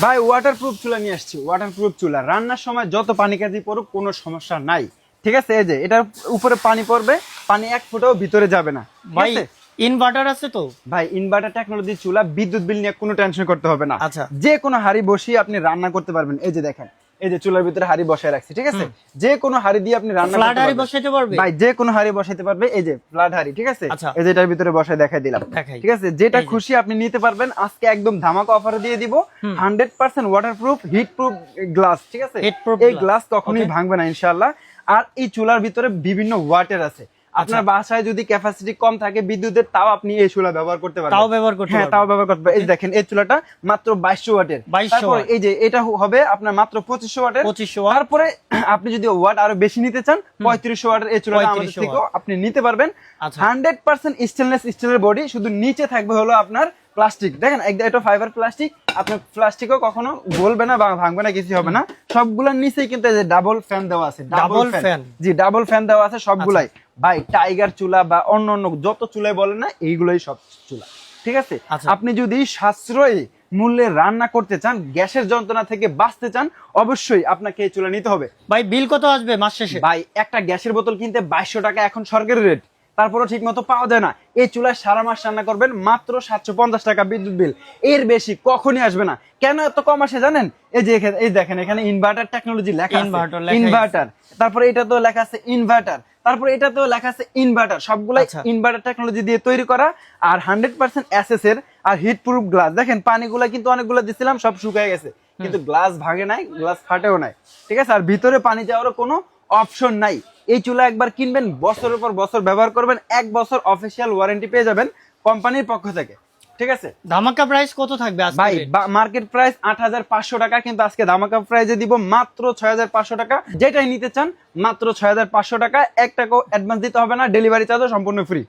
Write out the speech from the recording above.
ভাই ওয়াটারপ্রুফ চুলা নিয়ে আসছি, ওয়াটারপ্রুফ চুলা। রান্নার সময় যত পানি কাজি পড়ুক কোনো সমস্যা নাই, ঠিক আছে। এই যে এটার উপরে পানি পড়বে, পানি এক ফোঁটাও ভিতরে যাবে না, ঠিক ভাই আছে। ইনভার্টার আছে তো? ভাই ইনভার্টার টেকনোলজি চুলা, বিদ্যুৎ বিল নিয়ে কোনো টেনশন করতে হবে না। আচ্ছা। যে কোনো হাড়ি বসিয়ে আপনি রান্না করতে পারবেন। এই যে দেখেন, এই যে চুলার ভিতরে হাড়ি বসায় রাখছি, ঠিক আছে। যে কোনো হাড়ি দিয়ে আপনি রান্না ফ্ল্যাট করতে হাড়ি পারবেন। বসাইতে পারবে ভাই যে কোনো হাড়ি বসাইতে পারবে। এই যে ফ্ল্যাট হাড়ি, ঠিক আছে। আচ্ছা। এই যে এটার ভিতরে বসায় দেখাই দিলাম, দেখাই। ঠিক আছে। যেটা এই যে। খুশি আপনি নিতে পারবেন। আজকে একদম ধামাকা অফারে দিয়ে দিব। 100% ওয়াটারপ্রুফ, হিটপ্রুফ গ্লাস, ঠিক আছে। Heatproof এই glass। গ্লাস কখনোই Okay। ভাঙবে না ইনশাআল্লাহ। আর এই চুলার ভিতরে বিভিন্ন ওয়াটের আছে। আপনার বাসায় যদি ক্যাপাসিটি কম থাকে বিদ্যুতের, তাও আপনি এই চুলা ব্যবহার করতে পারবেন। তাও ব্যবহার করতে হ্যাঁ, পারবেন। তাও ব্যবহার করতে পারবেন। এই যে দেখেন, এই চুলাটা মাত্র 2200 ওয়াটের। 2200 তারপর ওয়াট। এই যে এটা হবে আপনার মাত্র 2500 ওয়াটের। 2500 ওয়াট। তারপরে আপনি যদি ওয়াট আরো বেশি নিতে চান, 3500 ওয়াটের এই চুলাটা আমাদের 3500 থেকেও আপনি নিতে পারবেন। আচ্ছা। 100% স্টেনলেস স্টিলের বডি, শুধু নিচে থাকবে হলো আপনার প্লাস্টিক। দেখেন এটা ফাইবার প্লাস্টিক, আপনার প্লাস্টিকও কখনো গলবে না বা ভাঙবে না, কিছু হবে না। সবগুলোর নিচেই কিন্তু এই যে ডাবল ফ্যান দেওয়া আছে। Double fan. জি, ডাবল ফ্যান দেওয়া আছে সবগুলাই। ভাই টাইগার চুলা বা অন্য অন্য যত চুলাই বলেন না, এইগুলোই সব চুলা, ঠিক আছে। আচ্ছা। আপনি যদি সাশ্রয়ী মূল্যে রান্না করতে চান, গ্যাসের যন্ত্রণা থেকে বাঁচতে চান, অবশ্যই আপনাকে এই চুলা নিতে হবে। ভাই বিল কত আসবে মাস শেষে? ভাই একটা গ্যাসের বোতল কিনতে 2200 টাকা এখন সরকারি রেট, তারপরও ঠিক মতো পাওয়া যায় না। এই চুলায় সারা মাস রান্না করবেন, মাত্র 750 টাকা বিদ্যুৎ বিল। এর বেশি কখনই আসবে না। কেন এত কম আসে জানেন? এই যে এই দেখেন, এখানে ইনভার্টার টেকনোলজি লেখা আছে, Inverter লেখা ইনভার্টার। তারপরে এটা তো লেখা আছে ইনভার্টার, তারপরে এটা তো লেখা আছে ইনভার্টার। সবগুলাই আচ্ছা। ইনভার্টার টেকনোলজি দিয়ে তৈরি করা। আর 100% এসএস এর আর হিট প্রুফ গ্লাস। দেখেন পানিগুলা কিন্তু অনেকগুলো দিছিলাম, সব শুকিয়ে গেছে, কিন্তু গ্লাস ভাঙে নাই, গ্লাস ফাটেও নাই, ঠিক আছে। আর ভিতরে পানি যাওয়ারও কোনো অপশন নাই। এই চুলা একবার কিনবেন, বছরের পর বছর ব্যবহার করবেন, 1 বছর অফিসিয়াল ওয়ারেন্টি পেয়ে যাবেন কোম্পানির পক্ষ থেকে, ঠিক আছে। ধামাকা প্রাইস কত থাকবে আজকে? ভাই মার্কেট প্রাইস 8500 টাকা, কিন্তু আজকে ধামাকা প্রাইজে দিব মাত্র 6500 টাকা। যেটাই নিতে চান মাত্র 6500 টাকা। 1 টাকাও অ্যাডভান্স দিতে হবে না, ডেলিভারি চার্জও সম্পূর্ণ ফ্রি।